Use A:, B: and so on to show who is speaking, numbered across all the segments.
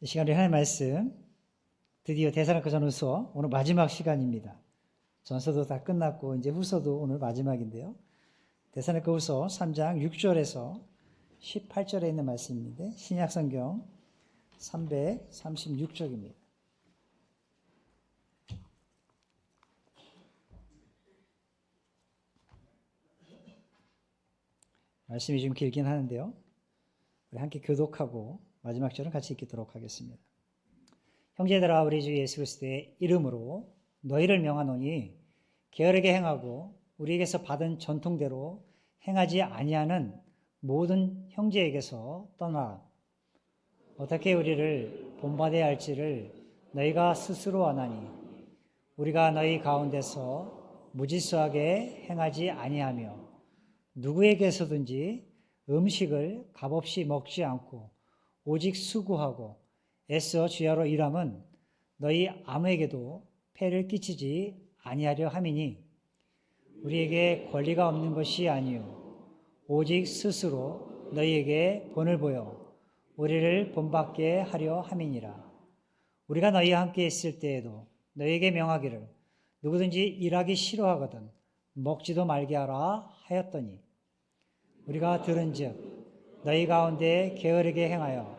A: 이 시간에 하나님의 말씀, 드디어 데살로니가 전후서 오늘 마지막 시간입니다. 전서도 다 끝났고 이제 후서도 오늘 마지막인데요. 데살로니가 후서 3장 6절에서 18절에 있는 말씀인데 신약성경 336쪽입니다. 말씀이 좀 길긴 하는데요. 우리 함께 교독하고 마지막 절은 같이 읽도록 하겠습니다. 형제들아, 우리 주 예수 그리스도의 이름으로 너희를 명하노니 게으르게 행하고 우리에게서 받은 전통대로 행하지 아니하는 모든 형제에게서 떠나라. 어떻게 우리를 본받아야 할지를 너희가 스스로 아나니 우리가 너희 가운데서 무질서하게 행하지 아니하며 누구에게서든지 음식을 값없이 먹지 않고 오직 수고하고 애써 주야로 일함은 너희 아무에게도 폐를 끼치지 아니하려 함이니 우리에게 권리가 없는 것이 아니요 오직 스스로 너희에게 본을 보여 우리를 본받게 하려 함이니라. 우리가 너희와 함께 있을 때에도 너희에게 명하기를 누구든지 일하기 싫어하거든 먹지도 말게 하라 하였더니 우리가 들은즉 너희 가운데 게으르게 행하여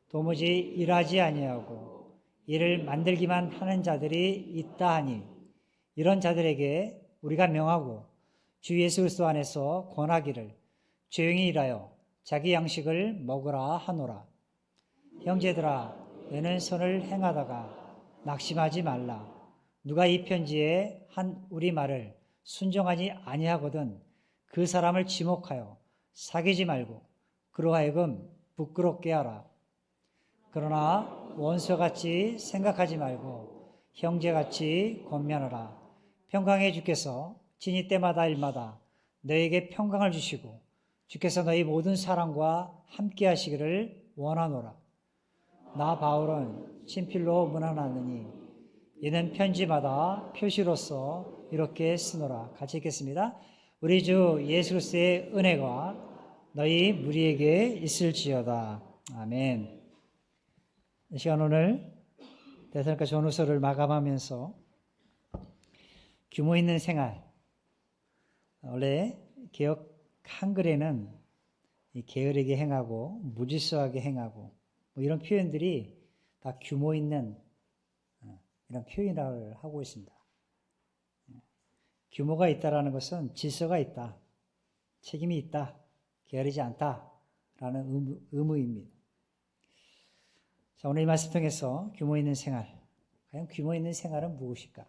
A: 도무지 일하지 아니하고 일을 만들기만 하는 자들이 있다 하니 이런 자들에게 우리가 명하고 주 예수 그리스도 안에서 권하기를 조용히 일하여 자기 양식을 먹으라 하노라. 형제들아, 너는 선을 행하다가 낙심하지 말라. 누가 이 편지에 한 우리 말을 순종하지 아니하거든 그 사람을 지목하여 사귀지 말고 그로 하여금 부끄럽게 하라. 그러나 원수같이 생각하지 말고 형제같이 권면하라. 평강의 주께서 진이 때마다 일마다 너에게 평강을 주시고 주께서 너희 모든 사랑과 함께 하시기를 원하노라. 나 바울은 친필로 문안하느니 이는 편지마다 표시로서 이렇게 쓰노라. 같이 읽겠습니다. 우리 주 예수 그리스도의 은혜가 너희 무리에게 있을지어다. 아멘. 이 시간 오늘 데살로니가 전후서를 마감하면서 규모 있는 생활, 원래 개역 한글에는 게으르게 행하고 무질서하게 행하고 뭐 이런 표현들이 다 규모 있는 이런 표현을 하고 있습니다. 규모가 있다라는 것은 질서가 있다, 책임이 있다, 게으르지 않다라는 의무입니다. 자, 오늘 이 말씀 통해서 규모 있는 생활, 과연 규모 있는 생활은 무엇일까?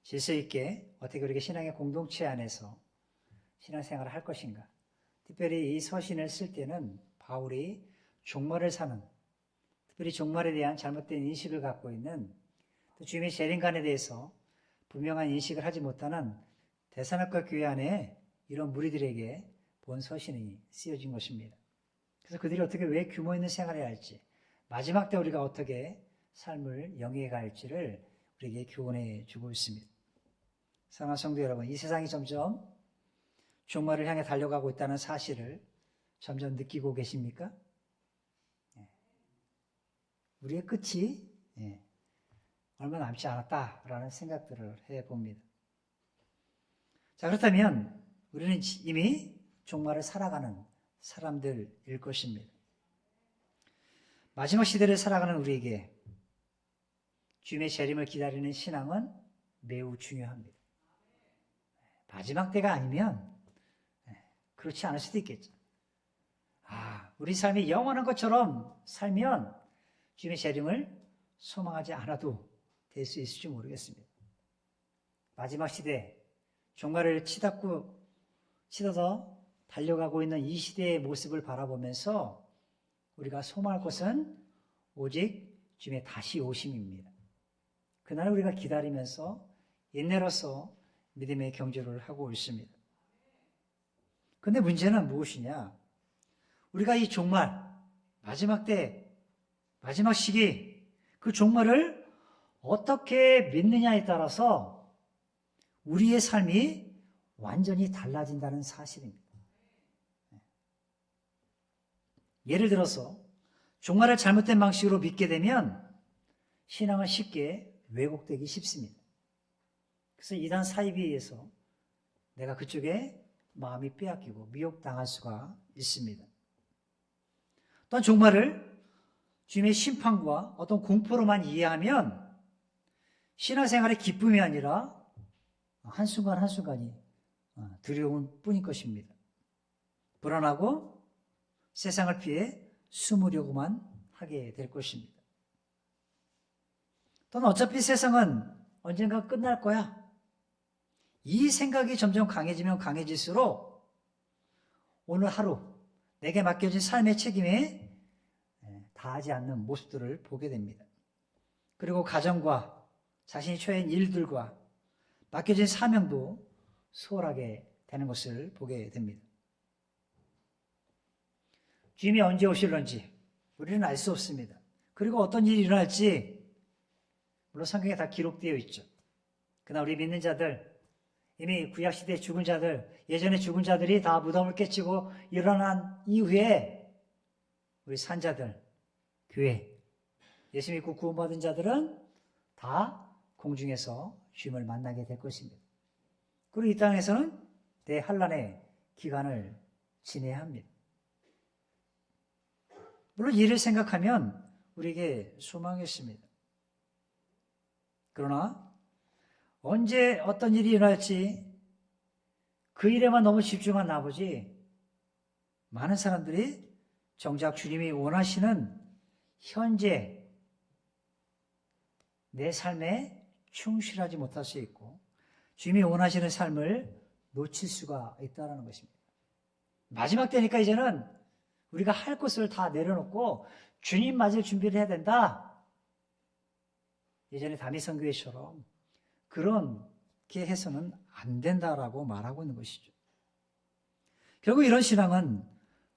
A: 질서 있게 어떻게 우리가 신앙의 공동체 안에서 신앙생활을 할 것인가? 특별히 이 서신을 쓸 때는 바울이 종말을 사는, 특별히 종말에 대한 잘못된 인식을 갖고 있는 또 주님의 재림관에 대해서 분명한 인식을 하지 못하는 데살로니가 교회 안에 이런 무리들에게 본 서신이 쓰여진 것입니다. 그래서 그들이 어떻게 왜 규모 있는 생활을 해야 할지, 마지막 때 우리가 어떻게 삶을 영위해 갈지를 우리에게 교훈해 주고 있습니다. 사랑하는 성도 여러분, 이 세상이 점점 종말을 향해 달려가고 있다는 사실을 점점 느끼고 계십니까? 우리의 끝이 얼마 남지 않았다라는 생각들을 해봅니다. 자, 그렇다면 우리는 이미 종말을 살아가는 사람들일 것입니다. 마지막 시대를 살아가는 우리에게 주님의 재림을 기다리는 신앙은 매우 중요합니다. 마지막 때가 아니면 그렇지 않을 수도 있겠죠. 우리 삶이 영원한 것처럼 살면 주님의 재림을 소망하지 않아도 될 수 있을지 모르겠습니다. 마지막 시대, 종말을 치닫아서 달려가고 있는 이 시대의 모습을 바라보면서 우리가 소망할 것은 오직 주님의 다시 오심입니다. 그날을 우리가 기다리면서 인내로서 믿음의 경주를 하고 있습니다. 그런데 문제는 무엇이냐? 우리가 이 종말, 마지막 때, 마지막 시기, 그 종말을 어떻게 믿느냐에 따라서 우리의 삶이 완전히 달라진다는 사실입니다. 예를 들어서 종말을 잘못된 방식으로 믿게 되면 신앙은 쉽게 왜곡되기 쉽습니다. 그래서 이단 사입에 의해서 내가 그쪽에 마음이 빼앗기고 미혹당할 수가 있습니다. 또한 종말을 주님의 심판과 어떤 공포로만 이해하면 신앙생활의 기쁨이 아니라 한순간 한순간이 두려움 뿐일 것입니다. 불안하고 세상을 피해 숨으려고만 하게 될 것입니다. 또는 어차피 세상은 언젠가 끝날 거야. 이 생각이 점점 강해지면 강해질수록 오늘 하루 내게 맡겨진 삶의 책임에 다하지 않는 모습들을 보게 됩니다. 그리고 가정과 자신이 처한 일들과 맡겨진 사명도 소홀하게 되는 것을 보게 됩니다. 주님이 언제 오실런지 우리는 알 수 없습니다. 그리고 어떤 일이 일어날지 물론 성경에 다 기록되어 있죠. 그러나 우리 믿는 자들, 이미 구약시대에 죽은 자들, 예전에 죽은 자들이 다 무덤을 깨치고 일어난 이후에 우리 산자들, 교회, 예수 믿고 구원받은 자들은 다 공중에서 주님을 만나게 될 것입니다. 그리고 이 땅에서는 대환란의 기간을 지내야 합니다. 물론 이를 생각하면 우리에게 소망이 있습니다. 그러나 언제 어떤 일이 일어날지 그 일에만 너무 집중한 나머지 많은 사람들이 정작 주님이 원하시는 현재 내 삶에 충실하지 못할 수 있고 주님이 원하시는 삶을 놓칠 수가 있다는 것입니다. 마지막 때니까 이제는 우리가 할 것을 다 내려놓고 주님 맞을 준비를 해야 된다. 예전에 다미 선교회처럼 그렇게 해서는 안 된다라고 말하고 있는 것이죠. 결국 이런 신앙은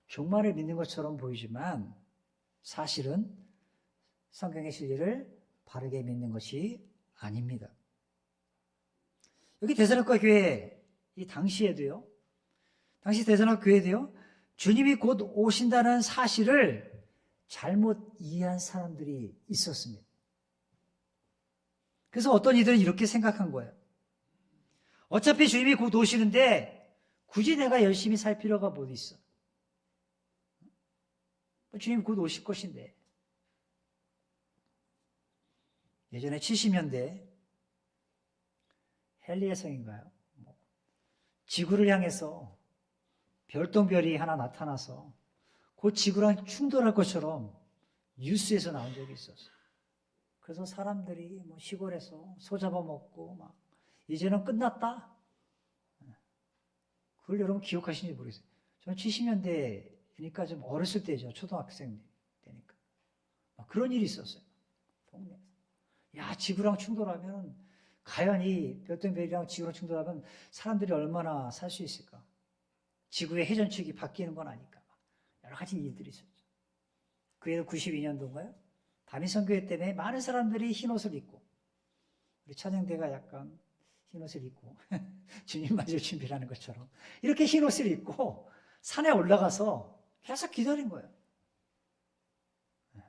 A: 종말을 믿는 것처럼 보이지만 사실은 성경의 진리를 바르게 믿는 것이 아닙니다. 여기 데살로니가 교회 이 당시에도요. 당시 데살로니가 교회도요. 주님이 곧 오신다는 사실을 잘못 이해한 사람들이 있었습니다. 그래서 어떤 이들은 이렇게 생각한 거예요. 어차피 주님이 곧 오시는데 굳이 내가 열심히 살 필요가 뭐 있어. 주님 곧 오실 것인데. 예전에 70년대 헨리의 성인가요? 지구를 향해서 별똥별이 하나 나타나서 그 지구랑 충돌할 것처럼 뉴스에서 나온 적이 있었어요. 그래서 사람들이 시골에서 소 잡아먹고 막 이제는 끝났다. 그걸 여러분 기억하시는지 모르겠어요. 저는 70년대니까 좀 어렸을 때죠. 초등학생 때니까. 그런 일이 있었어요. 동네에서. 야, 지구랑 충돌하면 과연 이 별똥별이랑 지구랑 충돌하면 사람들이 얼마나 살 수 있을까? 지구의 회전축이 바뀌는 건 아니까. 여러 가지 일들이 있었죠. 그해도 92년도인가요? 다미선교회 때문에 많은 사람들이 흰옷을 입고 우리 찬양대가 약간 흰옷을 입고 주님 맞을 준비를 하는 것처럼 이렇게 흰옷을 입고 산에 올라가서 계속 기다린 거예요.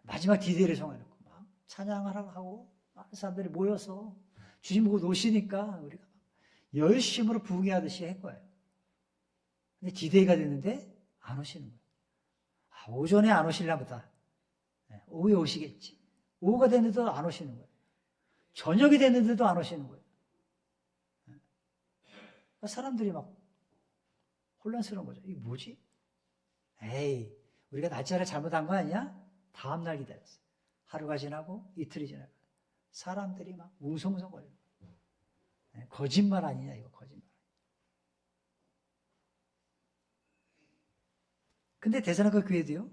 A: 마지막 디데이를 정해놓고 막 찬양을 하고 많은 사람들이 모여서 주님 보고 오시니까 우리가 열심으로 부흥하듯이 할 거예요. 근데 디데이가 됐는데 안 오시는 거예요. 오전에 안 오시려나 보다. 오후에 오시겠지. 오후가 됐는데도 안 오시는 거예요. 저녁이 됐는데도 안 오시는 거예요. 사람들이 막 혼란스러운 거죠. 이게 뭐지? 에이, 우리가 날짜를 잘못한 거 아니야? 다음날 기다렸어요. 하루가 지나고 이틀이 지나고 사람들이 막 웅성웅성거려요. 거짓말 아니냐 이거 거짓말. 근데 데살로니가 교회도요.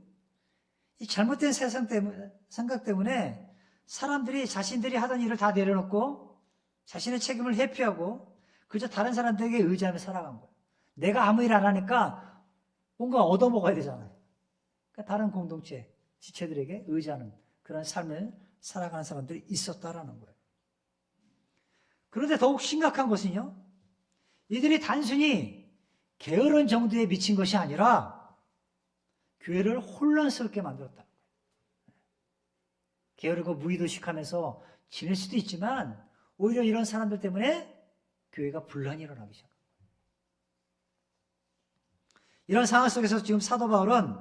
A: 이 잘못된 생각 때문에 사람들이 자신들이 하던 일을 다 내려놓고 자신의 책임을 회피하고 그저 다른 사람들에게 의지하며 살아간 거예요. 내가 아무 일 안 하니까 뭔가 얻어먹어야 되잖아요. 그러니까 다른 공동체, 지체들에게 의지하는 그런 삶을 살아가는 사람들이 있었다라는 거예요. 그런데 더욱 심각한 것은요. 이들이 단순히 게으른 정도에 미친 것이 아니라 교회를 혼란스럽게 만들었다는 거예요. 게으르고 무의도식하면서 지낼 수도 있지만 오히려 이런 사람들 때문에 교회가 분란이 일어나기 시작합니다. 이런 상황 속에서 지금 사도 바울은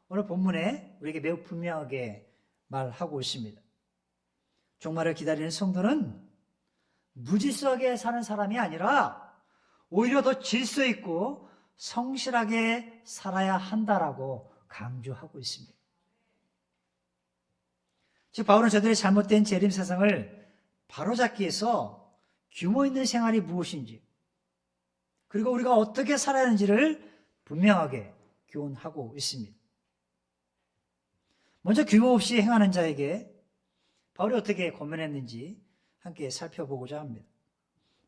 A: 오늘 본문에 우리에게 매우 분명하게 말하고 있습니다. 종말을 기다리는 성도는 무질서하게 사는 사람이 아니라 오히려 더 질서 있고 성실하게 살아야 한다라고 강조하고 있습니다. 즉 바울은 저들의 잘못된 재림 사상을 바로잡기 위해서 규모 있는 생활이 무엇인지 그리고 우리가 어떻게 살아야 하는지를 분명하게 교훈하고 있습니다. 먼저 규모 없이 행하는 자에게 바울이 어떻게 권면했는지 함께 살펴보고자 합니다.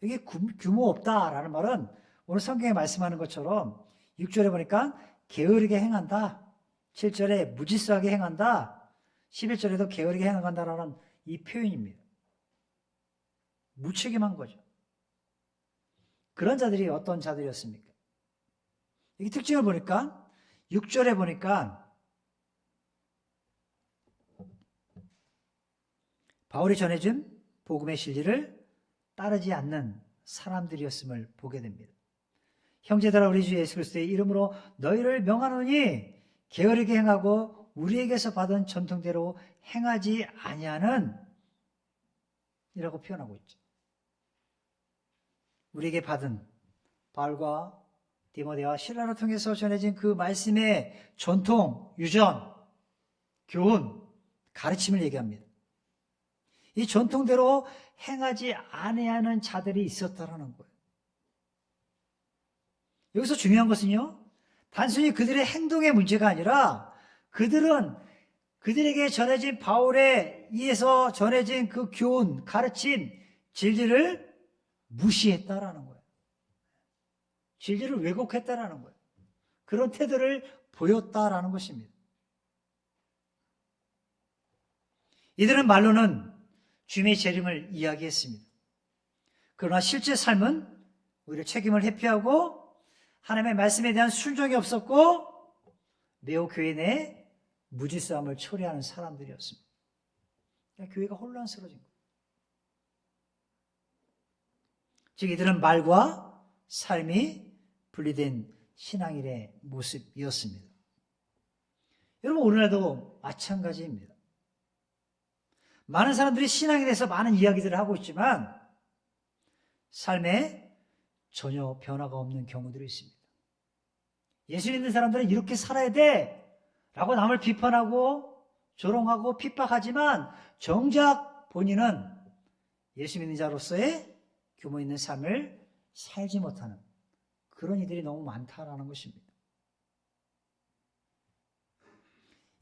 A: 여기 규모 없다라는 말은 오늘 성경에 말씀하는 것처럼 6절에 보니까 게으르게 행한다, 7절에 무질서하게 행한다, 11절에도 게으르게 행한다라는 이 표현입니다. 무책임한 거죠. 그런 자들이 어떤 자들이었습니까? 여기 특징을 보니까 6절에 보니까 바울이 전해준 복음의 진리를 따르지 않는 사람들이었음을 보게 됩니다. 형제들아 우리 주 예수 그리스도의 이름으로 너희를 명하노니 게으르게 행하고 우리에게서 받은 전통대로 행하지 아니하는 이라고 표현하고 있죠. 우리에게 받은 바울과 디모데와 실라를 통해서 전해진 그 말씀의 전통, 유전, 교훈, 가르침을 얘기합니다. 이 전통대로 행하지 아니하는 자들이 있었다라는 거예요. 여기서 중요한 것은요, 단순히 그들의 행동의 문제가 아니라 그들은 그들에게 전해진 바울에 의해서 전해진 그 교훈, 가르침, 진리를 무시했다라는 거예요. 진리를 왜곡했다라는 거예요. 그런 태도를 보였다라는 것입니다. 이들은 말로는 주님의 재림을 이야기했습니다. 그러나 실제 삶은 오히려 책임을 회피하고 하나님의 말씀에 대한 순종이 없었고 매우 교회 내에 무질서함을 초래하는 사람들이었습니다. 교회가 혼란스러워진 거예요. 즉 이들은 말과 삶이 분리된 신앙인의 모습이었습니다. 여러분 오늘날도 마찬가지입니다. 많은 사람들이 신앙에 대해서 많은 이야기들을 하고 있지만 삶에 전혀 변화가 없는 경우들이 있습니다. 예수 믿는 사람들은 이렇게 살아야 돼 라고 남을 비판하고 조롱하고 핍박하지만 정작 본인은 예수 믿는 자로서의 규모 있는 삶을 살지 못하는 그런 이들이 너무 많다라는 것입니다.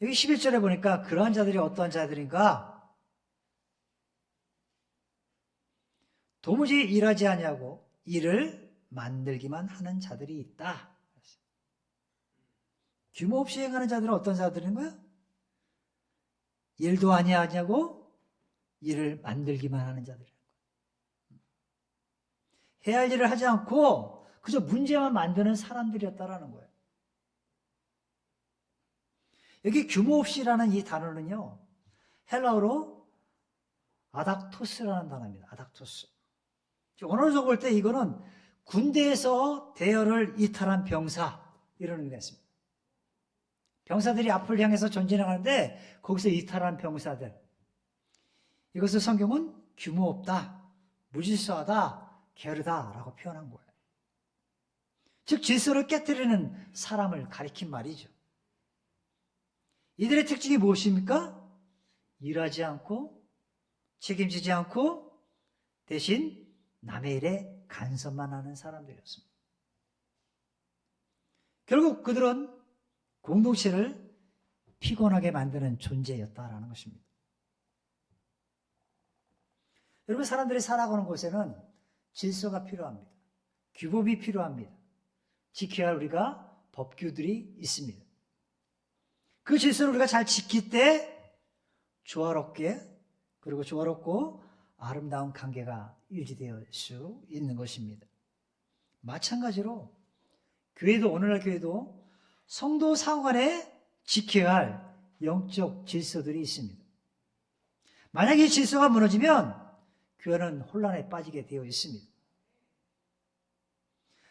A: 여기 11절에 보니까 그러한 자들이 어떠한 자들인가? 도무지 일하지 아니하고 일을 만들기만 하는 자들이 있다. 규모 없이 행하는 자들은 어떤 자들인 거야? 일도 아니하냐고 일을 만들기만 하는 자들인 거야. 해야 할 일을 하지 않고 그저 문제만 만드는 사람들이었다라는 거예요. 여기 규모 없이라는 이 단어는요, 헬라어로 아닥토스라는 단어입니다. 아닥토스. 언어적으로 볼 때 이거는 군대에서 대열을 이탈한 병사 이런 의미가 있습니다. 병사들이 앞을 향해서 전진하는데 거기서 이탈한 병사들. 이것을 성경은 규모 없다, 무질서하다, 게으르다라고 표현한 거예요. 즉 질서를 깨뜨리는 사람을 가리킨 말이죠. 이들의 특징이 무엇입니까? 일하지 않고 책임지지 않고 대신 남의 일에 간섭만 하는 사람들이었습니다. 결국 그들은 공동체를 피곤하게 만드는 존재였다라는 것입니다. 여러분 사람들이 살아가는 곳에는 질서가 필요합니다. 규범이 필요합니다. 지켜야 할 우리가 법규들이 있습니다. 그 질서를 우리가 잘 지킬 때 조화롭게 그리고 조화롭고 아름다운 관계가 유지될 수 있는 것입니다. 마찬가지로 교회도 오늘날 교회도 성도 상호 간에 지켜야 할 영적 질서들이 있습니다. 만약에 이 질서가 무너지면 교회는 혼란에 빠지게 되어 있습니다.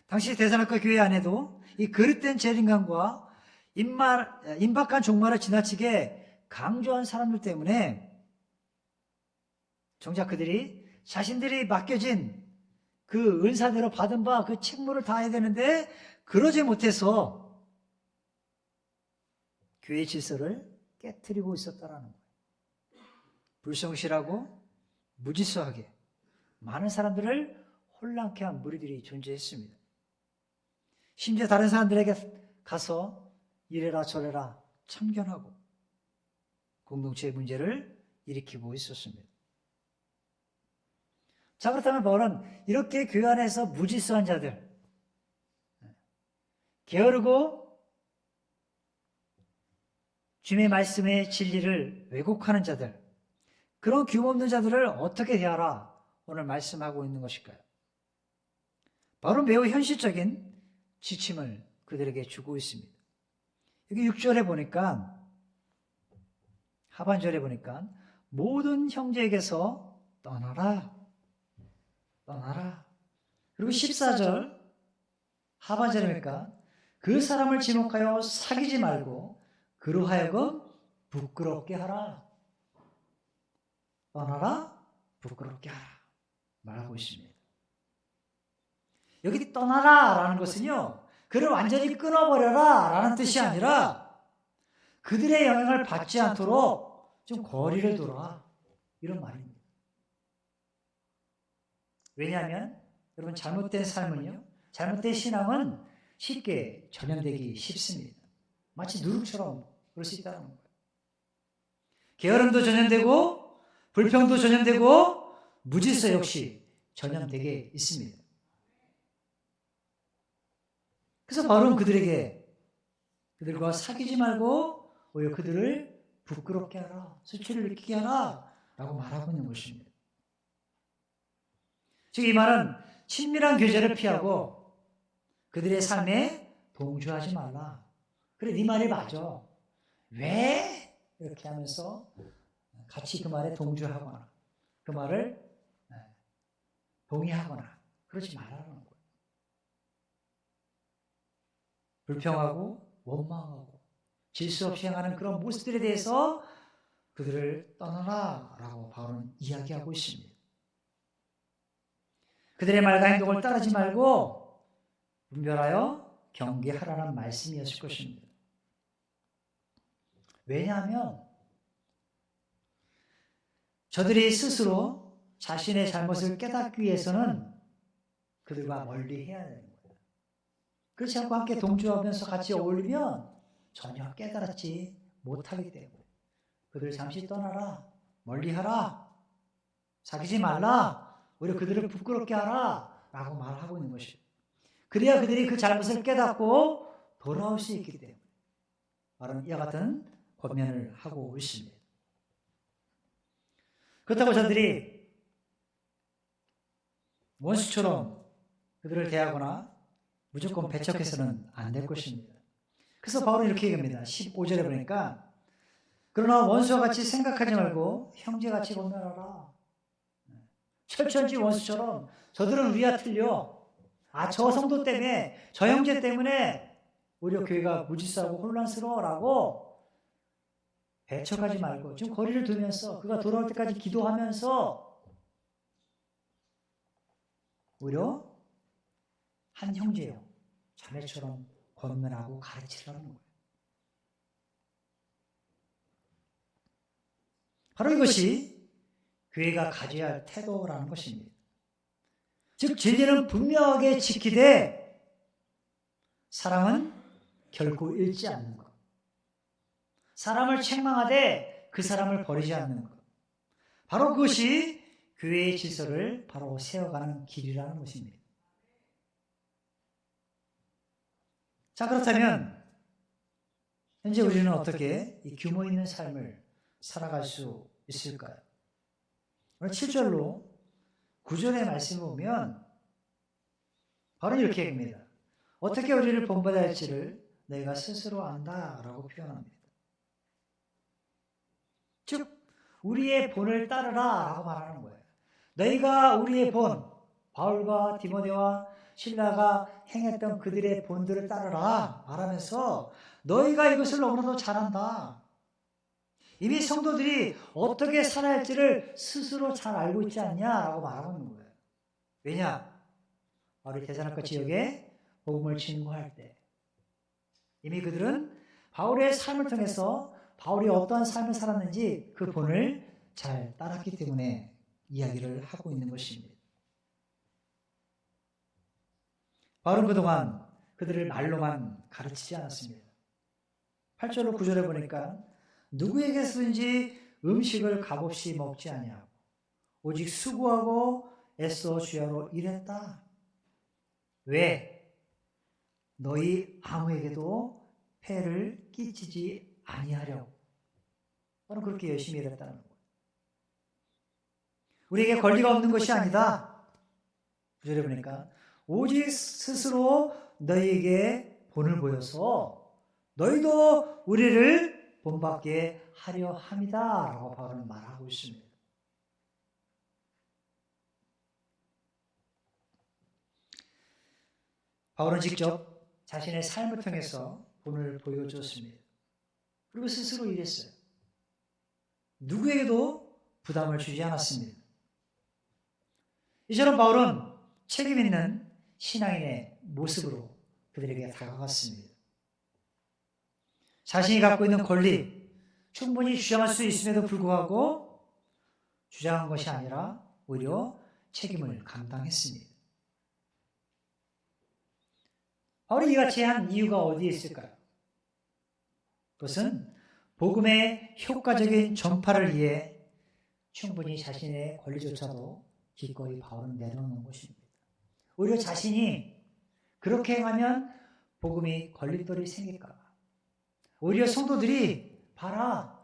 A: 당시 데살로니가 교회 안에도 이 그릇된 재림감과 임박한 종말을 지나치게 강조한 사람들 때문에 정작 그들이 자신들이 맡겨진 그 은사대로 받은 바 그 책무를 다해야 되는데 그러지 못해서 교회의 질서를 깨트리고 있었다라는 거예요. 불성실하고 무질서하게 많은 사람들을 혼란케 한 무리들이 존재했습니다. 심지어 다른 사람들에게 가서 이래라 저래라 참견하고 공동체의 문제를 일으키고 있었습니다. 자, 그렇다면 바울은 이렇게 교회 안에서 무질서한 자들, 게으르고 주님의 말씀의 진리를 왜곡하는 자들, 그런 규모 없는 자들을 어떻게 대하라 오늘 말씀하고 있는 것일까요? 바울은 매우 현실적인 지침을 그들에게 주고 있습니다. 여기 6절에 보니까, 하반절에 보니까 모든 형제에게서 떠나라. 그리고 14절 하반절에 보니까 그 사람을 지목하여 사귀지 말고 그로 하여금 부끄럽게 하라. 떠나라, 부끄럽게 하라 말하고 있습니다. 여기 떠나라라는 것은요, 그를 완전히 끊어버려라 라는 뜻이 아니라 그들의 영향을 받지 않도록 좀 거리를 둬라 이런 말입니다. 왜냐하면 여러분 잘못된 삶은요, 잘못된 신앙은 쉽게 전염되기 쉽습니다. 마치 누룩처럼 그럴 수 있다는 거예요. 게으름도 전염되고 불평도 전염되고 무질서 역시 전염되게 있습니다. 그래서 바울은 그들과 사귀지 말고 오히려 그들을 부끄럽게 하라, 수치를 느끼게 하라 라고 말하고 있는 것입니다. 즉 이 말은 친밀한 교제를 피하고 그들의 삶에 동조하지 말라. 그래, 네 말이 맞아. 왜? 이렇게 하면서 같이 그 말에 동조하거나 그 말을 동의하거나 그러지 말라는 거예요. 불평하고 원망하고 질서 없이 행하는 그런 모습들에 대해서 그들을 떠나라 라고 바울은 이야기하고 있습니다. 그들의 말과 행동을 따르지 말고 분별하여 경계하라는 말씀이었을 것입니다. 왜냐하면 저들이 스스로 자신의 잘못을 깨닫기 위해서는 그들과 멀리 해야 되는 거예요. 그렇지 않고 함께 동조하면서 같이 어울리면 전혀 깨달지 못하기 때문에 그들 잠시 떠나라, 멀리하라, 사귀지 말라, 오히려 그들을 부끄럽게 하라 라고 말하고 있는 것이에요. 그래야 그들이 그 잘못을 깨닫고 돌아올 수 있기 때문에 바로 이와 같은 권면을 하고 있습니다. 그렇다고 저들이 원수처럼 그들을 대하거나 무조건 배척해서는 안 될 것입니다. 그래서 바울은 이렇게 얘기합니다. 15절에 보니까 그러나 원수와 같이 생각하지 말고 형제같이 권면하라. 철천지 원수처럼 저들은 우리와 틀려. 저 성도 때문에, 저 형제 때문에 오히려 교회가 무질서하고 혼란스러워라고 배척하지 말고 좀 거리를 두면서 그가 돌아올 때까지 기도하면서 오히려 한 형제요, 자매처럼 권면하고 가르치라는 거예요. 바로 이것이 교회가 가져야 할 태도라는 것입니다. 즉 진리는 분명하게 지키되 사랑은 결코 잃지 않는 것. 사람을 책망하되 그 사람을 버리지 않는 것. 바로 그것이 교회의 질서를 바로 세워가는 길이라는 것입니다. 자, 그렇다면 현재 우리는 어떻게 이 규모 있는 삶을 살아갈 수 있을까요? 오늘 7절로 9절의 말씀을 보면 바로 이렇게 얘기합니다. 어떻게 우리를 본받아야 할지를 너희가 스스로 안다라고 표현합니다. 즉 우리의 본을 따르라 라고 말하는 거예요. 너희가 우리의 본, 바울과 디모데와 실라가 행했던 그들의 본들을 따르라 말하면서 너희가 이것을 너무나도 잘한다. 이미 성도들이 어떻게 살아야 할지를 스스로 잘 알고 있지 않냐라고 말하고 있는 거예요. 왜냐? 바울이 데살로니가 지역에 복음을 증거할 때 이미 그들은 바울의 삶을 통해서 바울이 어떠한 삶을 살았는지 그 본을 잘 따랐기 때문에 이야기를 하고 있는 것입니다. 바울은 그동안 그들을 말로만 가르치지 않았습니다. 8절로 9절에 보니까 누구에게서든지 음식을 값없이 먹지 아니하고 오직 수고하고 애써 주야로 일했다. 왜? 너희 아무에게도 폐를 끼치지 아니하려고. 저는 그렇게 열심히 일했다는 거예요. 우리에게 권리가 없는 것이 아니다. 9절에 보니까 오직 스스로 너희에게 본을 보여서 너희도 우리를 본받게 하려 함이다 라고 바울은 말하고 있습니다. 바울은 직접 자신의 삶을 통해서 본을 보여줬습니다. 그리고 스스로 일했어요. 누구에게도 부담을 주지 않았습니다. 이처럼 바울은 책임 있는 신앙인의 모습으로 그들에게 다가갔습니다. 자신이 갖고 있는 권리, 충분히 주장할 수 있음에도 불구하고 주장한 것이 아니라 오히려 책임을 감당했습니다. 바울이 이같이 한 이유가 어디에 있을까요? 그것은 복음의 효과적인 전파를 위해 충분히 자신의 권리조차도 기꺼이 바울은 내려놓는 것입니다. 오히려 자신이 그렇게 행하면 복음이 걸림돌이 생길까 봐. 오히려 성도들이 봐라,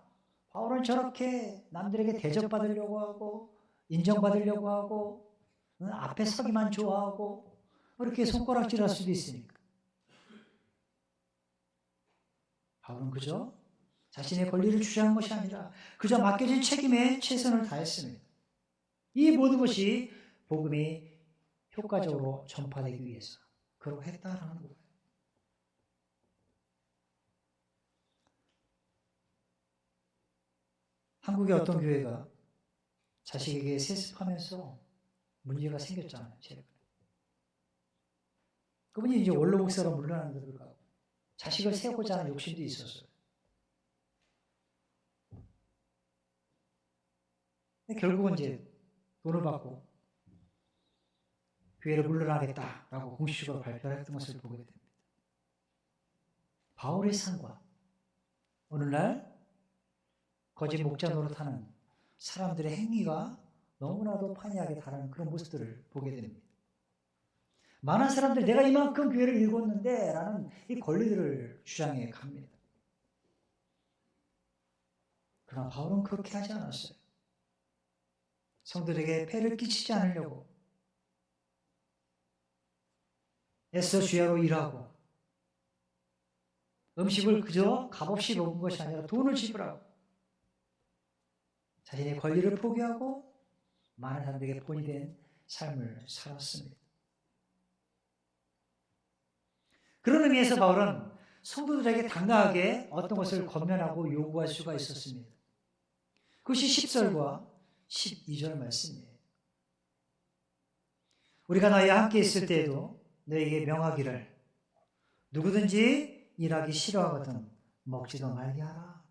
A: 바울은 저렇게 남들에게 대접받으려고 하고 인정받으려고 하고 앞에 서기만 좋아하고 그렇게 손가락질할 수도 있으니까. 바울은 그저 자신의 권리를 주장한 것이 아니라 그저 맡겨진 책임에 최선을 다했습니다. 이 모든 것이 복음이 효과적으로 전파되기 위해서 그러고 했다라는 거예요. 한국의 어떤 교회가 자식에게 세습하면서 문제가 생겼잖아요. 최근에. 그분이 이제 원로 목사로 물러나는데도 불구하고 자식을 세우고자 하는 욕심도 있었어요. 결국은 이제 돈을 받고 교회를 물러나겠다라고 공식적으로 발표를 했던 것을 보게 됩니다. 바울의 삶과 오늘날 거짓 목자 노릇하는 사람들의 행위가 너무나도 판이하게 다른 그런 모습들을 보게 됩니다. 많은 사람들이 내가 이만큼 교회를 읽었는데 라는 이 권리들을 주장해 갑니다. 그러나 바울은 그렇게 하지 않았어요. 성도들에게 폐를 끼치지 않으려고 애써 주야로 일하고 음식을 그저 값없이 먹은 것이 아니라 돈을 지불하고 자신의 권리를 포기하고 많은 사람들에게 본이 된 삶을 살았습니다. 그런 의미에서 바울은 성도들에게 당당하게 어떤 것을 권면하고 요구할 수가 있었습니다. 그것이 10절과 12절 말씀이에요. 우리가 너희와 함께 있을 때에도 너희에게 명하기를 누구든지 일하기 싫어하거든 먹지도 말게 하라.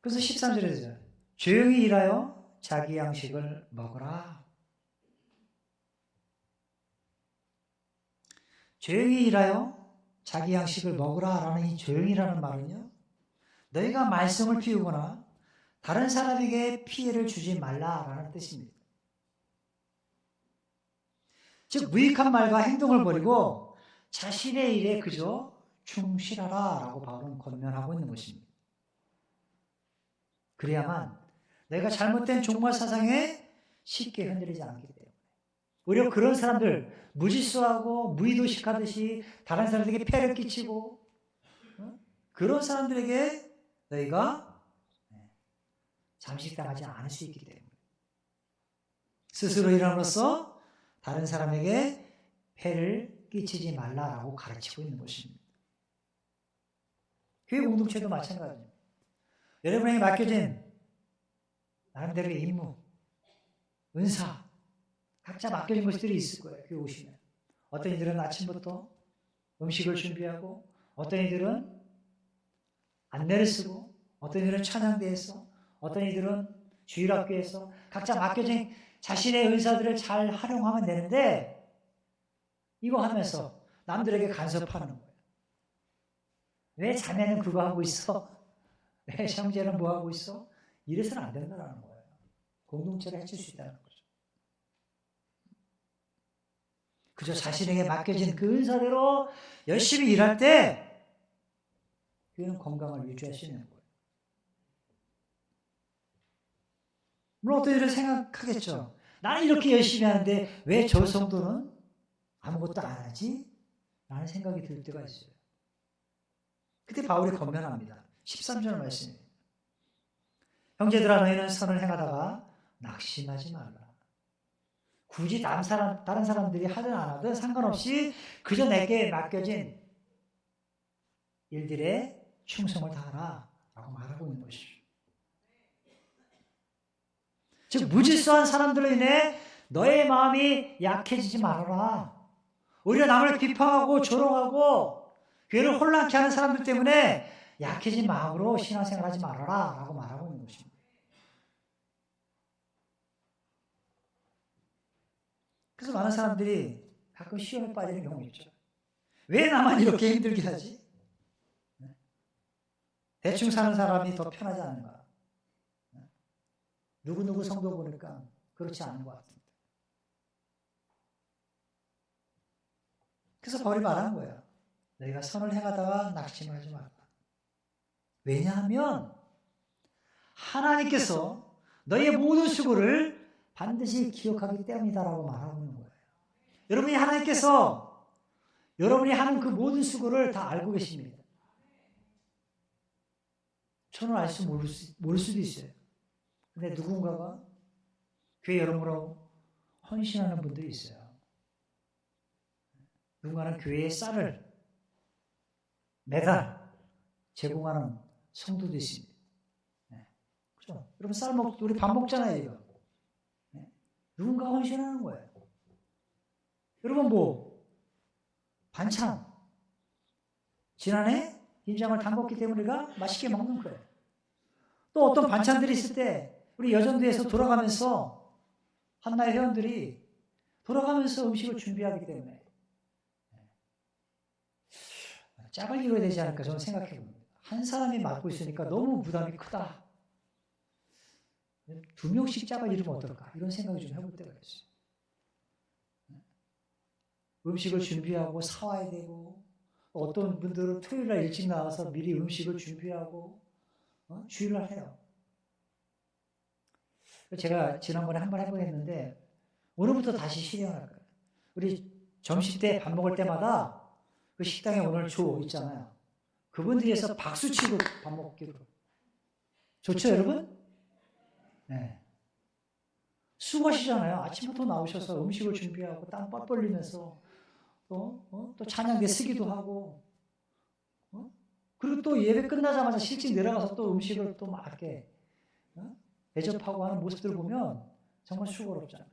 A: 그래서 13절에서 조용히 일하여 자기 양식을 먹으라. 조용히 일하여 자기 양식을 먹으라 라는 이 조용히라는 말은요, 너희가 말썽을 피우거나 다른 사람에게 피해를 주지 말라라는 뜻입니다. 즉 무익한 말과 행동을 버리고 자신의 일에 그저 충실하라라고 바울은 권면하고 있는 것입니다. 그래야만 내가 잘못된 종말 사상에 쉽게 흔들리지 않기 때문에 오히려 그런 사람들 무질서하고 무의도식하듯이 다른 사람들에게 폐를 끼치고 그런 사람들에게 너희가 잠식당하지 않을 수 있기 때문에 스스로 일함으로써 다른 사람에게 폐를 끼치지 말라라고 가르치고 있는 것입니다. 교회 공동체도 마찬가지입니다. 여러분에게 맡겨진 나름대로의 임무, 은사, 각자 맡겨진 것들이 있을 거예요. 교회 오시면. 어떤 이들은 아침부터 음식을 준비하고, 어떤 이들은 안내를 쓰고, 어떤 이들은 찬양대에서, 어떤 이들은 주일학교에서 각자 맡겨진 자신의 은사들을 잘 활용하면 되는데, 이거 하면서 남들에게 간섭하는 거예요. 왜 자매는 그거 하고 있어? 왜 형제는 뭐 하고 있어? 이래서는 안 된다는 거예요. 공동체를 해줄 수 있다는 거죠. 그저 자신에게 맡겨진 그 은사대로 열심히 일할 때 그는 건강을 유지할 수 있는 거예요. 물론 어떤 일을 생각하겠죠. 나는 이렇게 열심히 하는데 왜 저 성도는 아무것도 안 하지? 라는 생각이 들 때가 있어요. 그때 바울이 권면합니다. 13절 말씀이에요. 형제들아 너희는 선을 행하다가 낙심하지 말라. 굳이 다른 사람들이 하든 안 하든 상관없이 그저 내게 맡겨진 일들에 충성을 다하라 라고 말하고 있는 것이죠. 즉 무질서한 사람들로 인해 너의 마음이 약해지지 말아라. 오히려 남을 비판하고 조롱하고 교회를 혼란케 하는 사람들 때문에 약해진 마음으로 신앙생활하지 말아라 라고 말하고 있는 것입니다. 그래서 많은 사람들이 가끔 시험에 빠지는 경우 있죠. 왜 나만 이렇게 힘들게 하지? 대충 사는 사람이 더 편하지 않은가? 누구누구 성도 보니까 그렇지 않은 것 같은데. 그래서 바울이 말하는 거예요. 너희가 선을 행하다가 낙심하지 말라. 왜냐하면 하나님께서 너희의 모든 수고를 반드시 기억하기 때문이다라고 말하고 있는 거예요. 여러분이 하나님께서 여러분이 하는 그 모든 수고를 다 알고 계십니다. 저는 모를 수도 있어요. 근데 누군가가 교회 여러모로 헌신하는 분들이 있어요. 누군가는 교회의 쌀을 매달 제공하는 성도도 있습니다. 네. 그렇죠? 여러분 우리 밥 먹잖아요. 이거. 네. 누군가가 헌신하는 거예요. 여러분 반찬 지난해 김장을 담궜기 때문에 우리가 맛있게 먹는 거예요. 또 어떤 반찬들이 있을 때 우리 여전도에서 돌아가면서 한나의 회원들이 돌아가면서 음식을 준비하기 때문에 짝을 이뤄야 되지 않을까 저는 생각해 봅니다. 한 사람이 맡고 있으니까 너무 부담이 크다. 2명씩 짝을 이루면 어떨까? 이런 생각을 좀 해볼 때가 있어요. 음식을 준비하고 사와야 되고 어떤 분들은 토요일날 일찍 나와서 미리 음식을 준비하고 주일날 해요. 제가 지난번에 한번 해보겠는데 오늘부터 다시 실행할 거예요. 우리 점심 때 밥 먹을 때마다 그 식당에 오늘 조 있잖아요. 그분들에서 박수 치고 밥 먹기로. 좋죠, 여러분? 네. 수고하시잖아요. 아침부터 나오셔서 음식을 준비하고 땀 뻘 흘리면서 또 찬양대 쓰기도 하고 그리고 또 예배 끝나자마자 실직 내려가서 또 음식을 또 막 이렇게 대접하고 하는 모습들을 보면 정말 수고롭잖아요.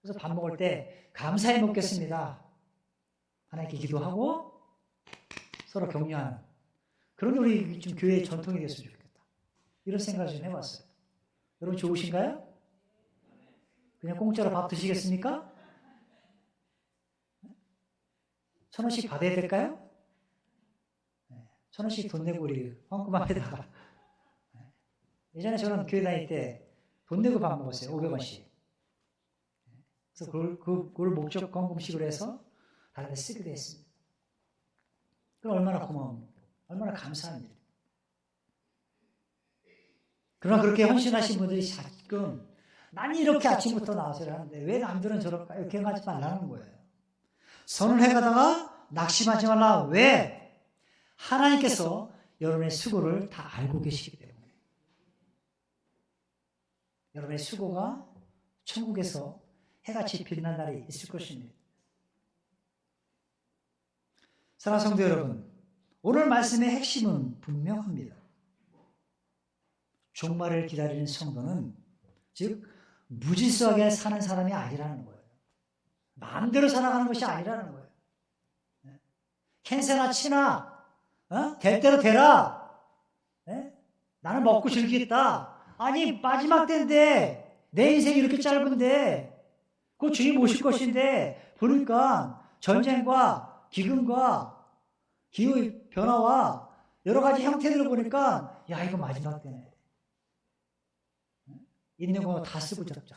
A: 그래서 밥 먹을 때 감사히 먹겠습니다. 하나님께 기도하고 서로 격려하는 그런 우리 좀 교회의 전통이 됐으면 좋겠다. 이런 생각을 좀 해봤어요. 여러분 좋으신가요? 그냥 공짜로 밥 드시겠습니까? 1,000원씩 받아야 될까요? 1,000원씩 돈 내고 우리 황금 앞에다가. 예전에 저는 교회 다닐 때 돈 내고 밥 먹었어요. 500원씩. 그래서 그걸 목적 헌금식으로 해서 다른 데 쓰기도 했습니다. 그럼 얼마나 고마운, 얼마나 감사한 일이에요. 그러나 그렇게 헌신하신 분들이 가끔 난 이렇게 아침부터 나와서 하는데 왜 남들은 저럴까? 이렇게 하지 말라는 거예요. 선을 해가다가 낙심하지 말라. 왜? 하나님께서 여러분의 수고를 다 알고 계시기 때문에 여러분의 수고가 천국에서 해같이 빛난 날이 있을 것입니다. 사랑하는 성도 여러분, 오늘 말씀의 핵심은 분명합니다. 종말을 기다리는 성도는 즉 무질서하게 사는 사람이 아니라는 거예요. 마음대로 살아가는 것이 아니라는 거예요. 캔세나 치나 될 대로 되라. 나는 먹고 즐기겠다. 아니 마지막 때인데 내 인생이 이렇게 짧은데 그 주님 오실 것인데 보니까 전쟁과 기근과 기후의 변화와 여러 가지 형태들을 보니까 야 이거 마지막 때네. 있는 거 다 쓰고 잡자.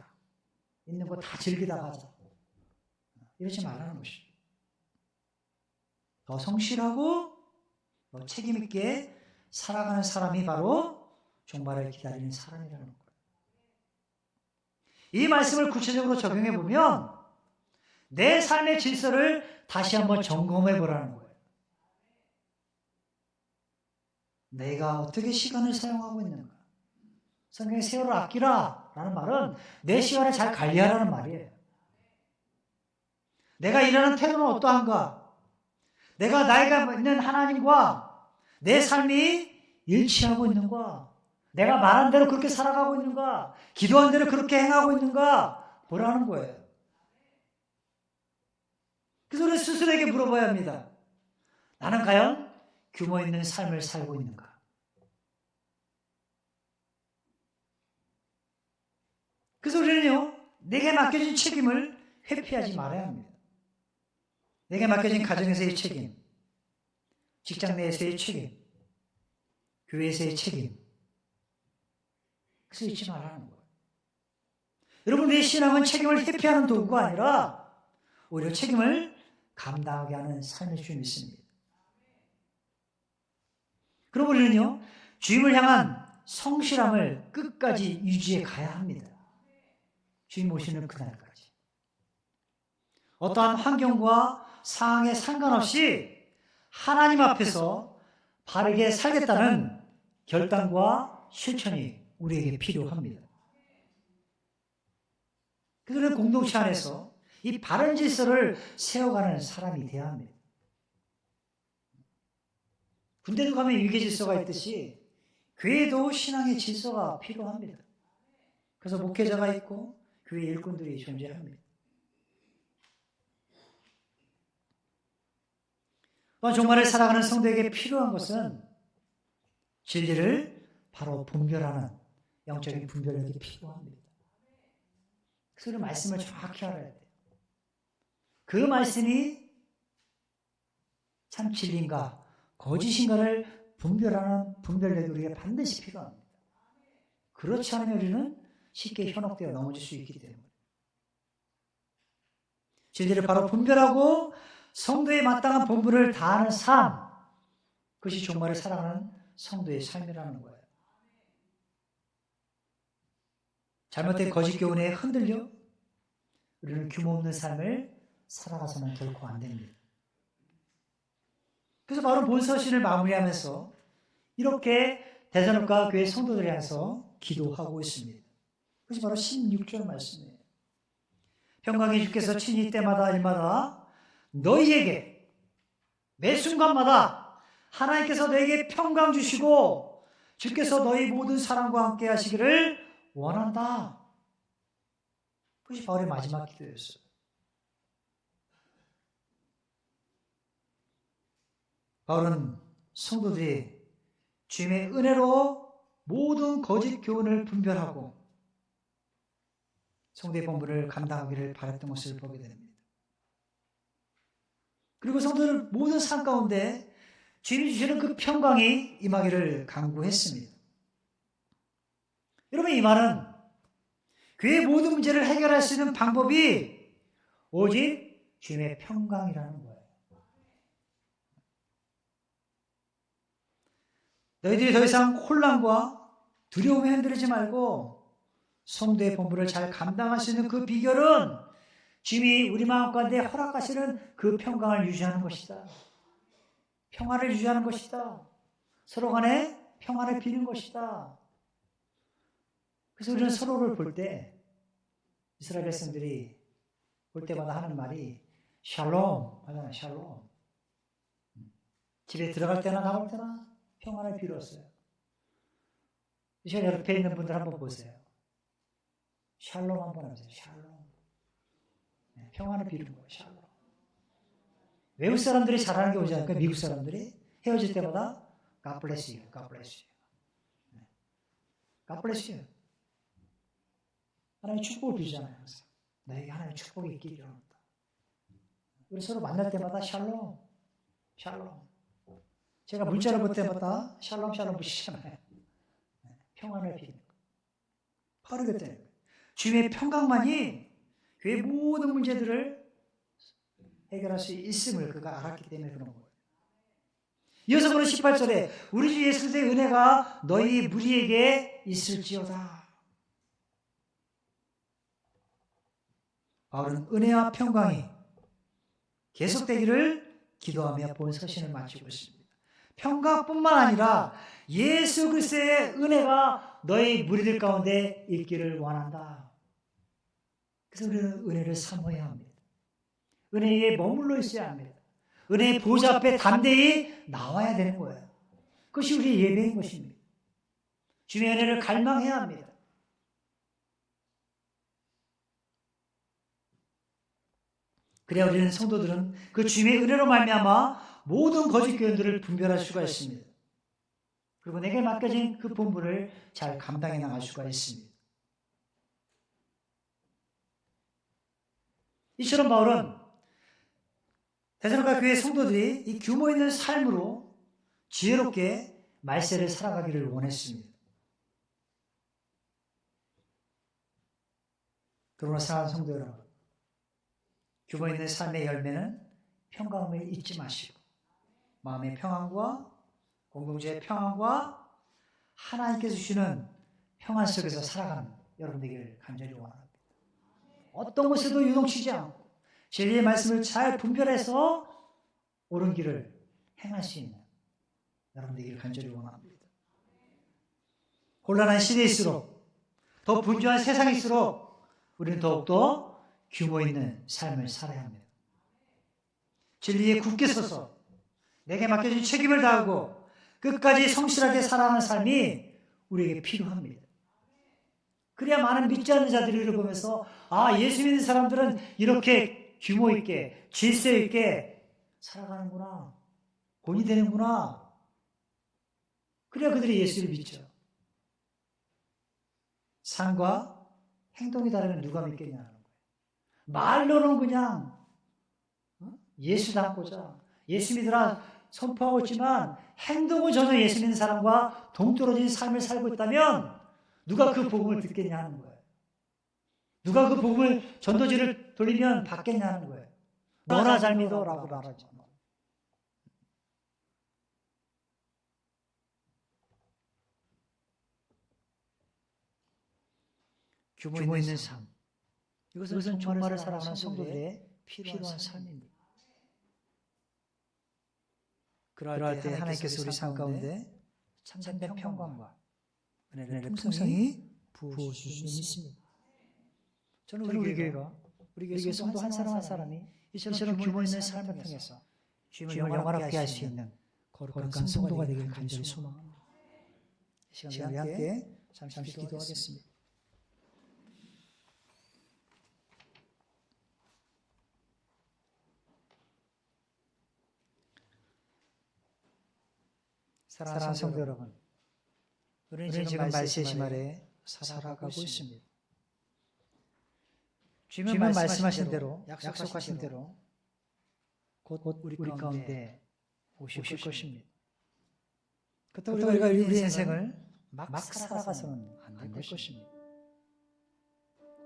A: 있는 거 다 즐기다 가자. 이러지 말라는 것이죠. 더 성실하고 더 책임 있게 살아가는 사람이 바로 종말을 기다리는 사람이라는 거예요. 이 말씀을 구체적으로 적용해 보면 내 삶의 질서를 다시 한번 점검해 보라는 거예요. 내가 어떻게 시간을 사용하고 있는가? 성경에 세월을 아끼라 라는 말은 내 시간을 잘 관리하라는 말이에요. 내가 일하는 태도는 어떠한가? 내가 나이가 있는 하나님과 내 삶이 일치하고 있는가? 내가 말한 대로 그렇게 살아가고 있는가? 기도한 대로 그렇게 행하고 있는가? 보라는 거예요. 그래서 우리 스스로에게 물어봐야 합니다. 나는 과연 규모 있는 삶을 살고 있는가? 그래서 우리는요, 내게 맡겨진 책임을 회피하지 말아야 합니다. 내게 맡겨진 가정에서의 책임, 직장 내에서의 책임, 교회에서의 책임. 그래서 잊지 말라는 거예요. 여러분, 내 신앙은 책임을 회피하는 도구가 아니라 오히려 책임을 감당하게 하는 삶일 줄 믿습니다. 그럼 우리는요, 주님을 향한 성실함을 끝까지 유지해 가야 합니다. 주님 오시는 그날까지. 어떠한 환경과 상황에 상관없이 하나님 앞에서 바르게 살겠다는 결단과 실천이 우리에게 필요합니다. 그들은 공동체 안에서 이 바른 질서를 세워가는 사람이 되어야 합니다. 군대도 가면 위계 질서가 있듯이 교회도 신앙의 질서가 필요합니다. 그래서 목회자가 있고 교회 일꾼들이 존재합니다. 종말을 살아가는 성도에게 필요한 것은 진리를 바로 분별하는 영적인 분별력이 필요합니다. 그래서 말씀을 정확히 알아야 돼요. 그 말씀이 참 진리인가 거짓인가를 분별하는 분별력이 우리에게 반드시 필요합니다. 그렇지 않으면 우리는 쉽게 현혹되어 넘어질 수 있기 때문에 진리를 바로 분별하고 성도에 마땅한 본분을 다하는 삶, 그것이 종말을 살아가는 성도의 삶이라는 거예요. 잘못된 거짓 교훈에 흔들려 우리는 규모 없는 삶을 살아가서는 결코 안 됩니다. 그래서 바로 본 서신을 마무리하면서 이렇게 데살로니가 교회 성도들을 향해서 기도하고 있습니다. 그것이 바로 16절 말씀이에요. 평강의 주께서 친히 때마다 일마다 너희에게 매 순간마다 하나님께서 너희에게 평강 주시고 주께서 너희 모든 사람과 함께 하시기를 원한다. 그것이 바울의 마지막 기도였어요. 바울은 성도들이 주님의 은혜로 모든 거짓 교훈을 분별하고 성도의 본분을 감당하기를 바랐던 것을 보게 됩니다. 그리고 성도들 모든 삶 가운데 주님이 주시는 그 평강이 임하기를 간구했습니다. 여러분, 이 말은 교회의 모든 문제를 해결할 수 있는 방법이 오직 주님의 평강이라는 거예요. 너희들이 더 이상 혼란과 두려움에 흔들리지 말고 성도의 본분을 잘 감당할 수 있는 그 비결은 주님이 우리 마음 가운데 허락하시는 그 평강을 유지하는 것이다. 평화를 유지하는 것이다. 서로 간에 평안을 비는 것이다. 그래서 우리는 서로를 볼 때 이스라엘 백성들이 볼 때마다 하는 말이 샬롬 하잖아요. 샬롬. 집에 들어갈 때나 나올 때나 평안을 빌었어요. 저 옆에 있는 분들 한번 보세요. 샬롬 한번 하세요. 샬롬. 평안을 비는 거예요. 샬롬. 외국 사람들이 잘하는 게 오지 않을까? 미국 사람들이 헤어질 때마다 God bless you, God bless you. God bless you. 하나님의 축복을 빌잖아요. 항상. 나에게 하나님의 축복이 있기를 원한다. 우리 서로 만날 때마다 샬롬, 샬롬. 제가 문자를 볼 때마다 샬롬, 샬롬 부시잖아요. 평안을 비는 거. 바로 그때 주님의 평강만이 교회의 모든 문제들을 해결할 수 있음을 그가 알았기 때문에 그런 거예요. 이어서 보는 18절에 우리 주 예수 그리스도의 은혜가 너희 무리에게 있을지어다. 바울은 은혜와 평강이 계속되기를 기도하며 본 서신을 마치고 있습니다. 평강뿐만 아니라 예수 그리스도의 은혜가 너희 무리들 가운데 있기를 원한다. 그래서 우리는 은혜를 사모해야 합니다. 은혜에 머물러 있어야 합니다. 은혜의 보좌 앞에 담대히 나와야 되는 거예요. 그것이 우리의 예배인 것입니다. 주님의 은혜를 갈망해야 합니다. 그래야 우리는 성도들은 그 주님의 은혜로 말미암아 모든 거짓 교훈들을 분별할 수가 있습니다. 그리고 내게 맡겨진 그 본분을 잘 감당해 나갈 수가 있습니다. 이처럼 바울은 데살로니가 교회 성도들이 이 규모 있는 삶으로 지혜롭게 말세를 살아가기를 원했습니다. 그러나 사랑하는 성도 여러분, 규모 있는 삶의 열매는 평강을 잊지 마시고 마음의 평안과 공동체의 평안과 하나님께서 주시는 평안 속에서 살아가는 여러분 되기를 간절히 원합니다. 어떤 것에도 유동치지 않고 진리의 말씀을 잘 분별해서 옳은 길을 행할 수 있는 여러분 되기를 간절히 원합니다. 혼란한 시대일수록 더 분주한 세상일수록 우리는 더욱더 규모 있는 삶을 살아야 합니다. 진리에 굳게 서서 내게 맡겨진 책임을 다하고 끝까지 성실하게 살아가는 삶이 우리에게 필요합니다. 그래야 많은 믿지 않는 자들이 이를 보면서 아, 예수 믿는 사람들은 이렇게 규모 있게 질서 있게 살아가는구나, 본이 되는구나. 그래야 그들이 예수를 믿죠. 삶과 행동이 다르면 누가 믿겠냐는 거예요. 말로는 그냥 예수 닮고자 예수 믿으라 선포하고 있지만 행동은 전혀 예수 믿는 사람과 동떨어진 삶을 살고 있다면 누가 그 복음을 듣겠냐는 거예요. 누가 그 복음을 전도지를 돌리면 받겠냐는 거예요. 너나 잘 믿어라고 말하죠. 규모 있는 삶. 이것은 정말을 살아가는 성도들의 필요한 삶입니다. 그러할 때 하나님께서 우리 삶 가운데 참된 평강과 은혜를 풍성히 부어주실 수 있습니다. 저는 우리 교회가 우리 교회 성도 한 사람 한 사람이 이처럼 규모 있는 삶을 통해서 주님을 영화롭게 할 수 있는 거룩한 성도가 되기를 간절히 소망합니다. 이 시간 우리 함께 잠시 기도하겠습니다. 사랑하는 성도 여러분, 우리는 지금 말세의 시말에 살아가고 있습니다. 주님은 말씀하신 대로, 약속하신 대로 곧 우리 가운데 오실 것입니다. 그렇다고 우리가 우리 인생을 막 살아가서는 안 될 것입니다.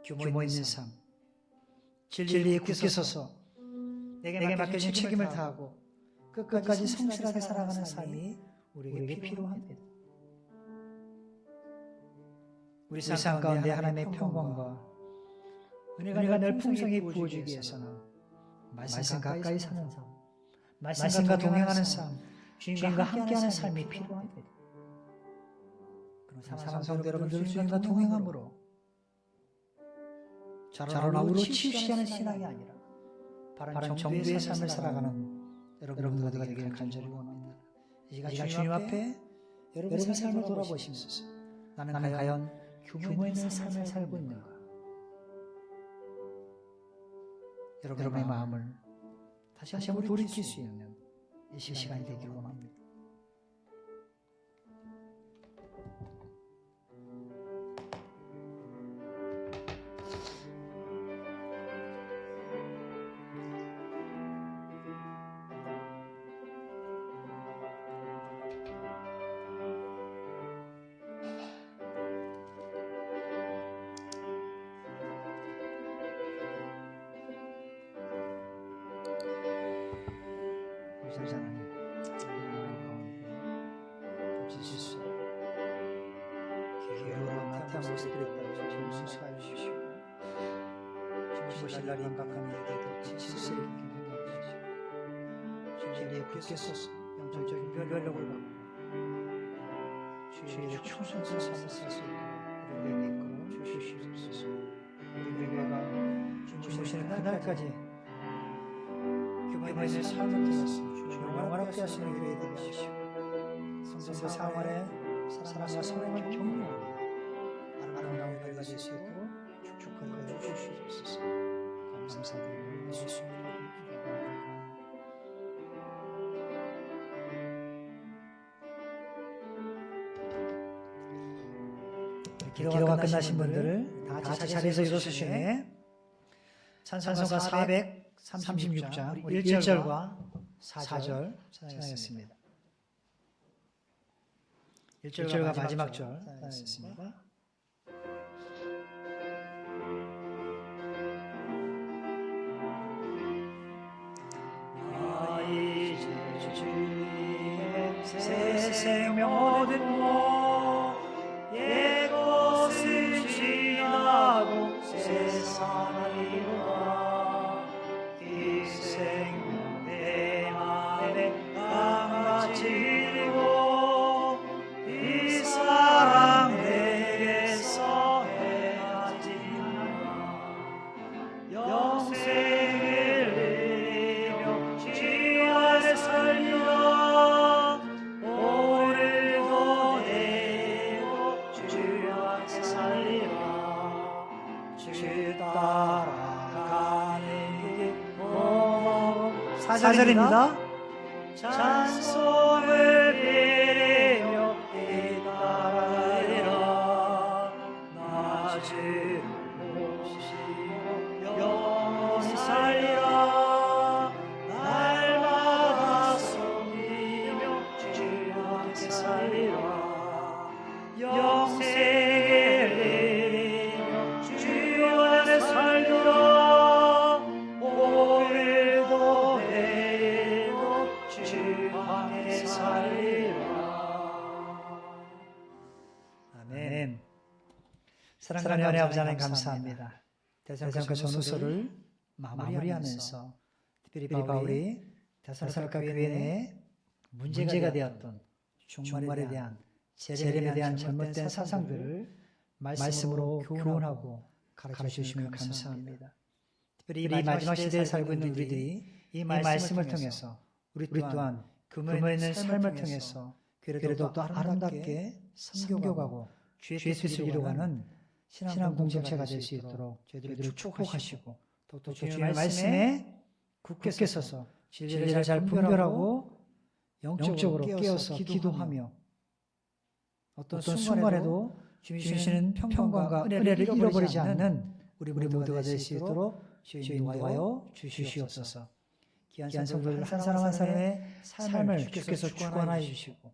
A: 규모 있는 삶, 진리에 굳게 서서 내게 맡겨진 책임을 다하고 끝까지 성실하게 살아가는 삶이 우리에게 필요합니다. 우리 삶 가운데 하나님의 평강과 은혜가 늘 풍성히 부어주기 위해서는 말씀 가까이 사는 삶, 말씀과 동행하는 삶, 주님과 함께하는 삶이 필요합니다. 그런 사랑하는 여러분들 주님과 동행함으로 자라나으로 치우치지 신앙이 아니라 바른 정도의 삶을 살아가는 여러분들과 되기를 간절히 원합니다. 이 시간 주님 앞에 여러분의 삶을 돌아보시면서 나는 과연 규모 있는 삶을 살고 있는가? 여러분의 마음을 다시 한번 돌이킬 수 있는 이 시간이 되기를 원합니다. 주신 날이 임박한 이에게도 질서에 있게 하여 주시고 주의 굳게서 영적인 변력을 받고 주의 충성스러운 삶을 살 수 있도록 우리에게 이끌어 주시옵소서. 우리 교회가 주무시는 그날까지 규모 있는 삶을 통해서 주의 영원하게 하시는 교회 되게 하시고 성도 사활에 사랑과 성령을 경유하고 아름다운 교회가 될 수 있도록 축복하여 주시옵소서. 감사드리고 예수님의 기도가 끝나신 분들을 다 같이 자리에서 일어서시네. 찬송가 436장 1절과 4절 찬양했습니다. 1절과 마지막 절 찬양했습니다. 새 생명 얻으며 옛것을 지나고 새 사랑을 이루어 이 생명 내 맘에 땅같이 이루고 이 사랑 내게서 해하지 않아 영생을 누리며 주 안에 살리라. 사절입니다. 찬송을 드리며 따라가리라. 낮은 모시며 영원히 살리라. 날마다 섬기며 주 앞에 살리라. 영생을 드리며 주 안에 살리라. 아멘. 사랑하는 아버지 하나님 감사합니다. 데살로니가 전후서를 마무리하면서 특별히 바울이 데살로니가 교회 내에 문제가 되었던 종말에 대한 재림에 대한 잘못된 사상들을 말씀으로 교훈하고 가르쳐주시며 감사합니다. 특별히 이 마지막 시대에 살고 있는 우리들이 이 말씀을 통해서 우리 또한 그모에 있는 삶을 통해서 그래도 또 아름답게 섬겨가고 주의 뜻을 이루어가는 신앙 공동체가 될 수 있도록 저희들을 축복하시고 또 주의 말씀에 굳게 서서 진리를 잘 분별하고 영적으로 깨어서 기도하며 어떤 순간에도 주시는 평강과 은혜를 잃어버리지 않는 우리 모두가 될 수 있도록 주의 인도하여 주시옵소서. 귀한 성도들 한 사람 한 사람의 삶을 주께서 주관하여 주시고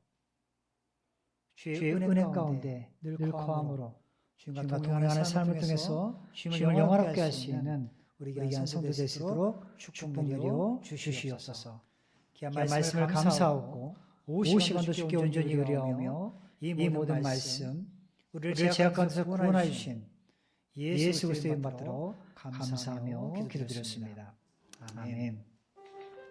A: 주의 은혜 가운데 늘 거함으로 주님과 동행하는 삶을 통해서 주님을 영화롭게 할 수 있는 우리 귀한 성도 될 수 있도록 축복 내려 주시옵소서. 귀한 말씀을 감사하고 오후 시간도 주께 온전히 의뢰하며 이 모든 말씀 우리를 죄악 가운데서 구원하여 주신 예수 그리스도의 이름 받들어 감사하며 기도드렸습니다. 아멘.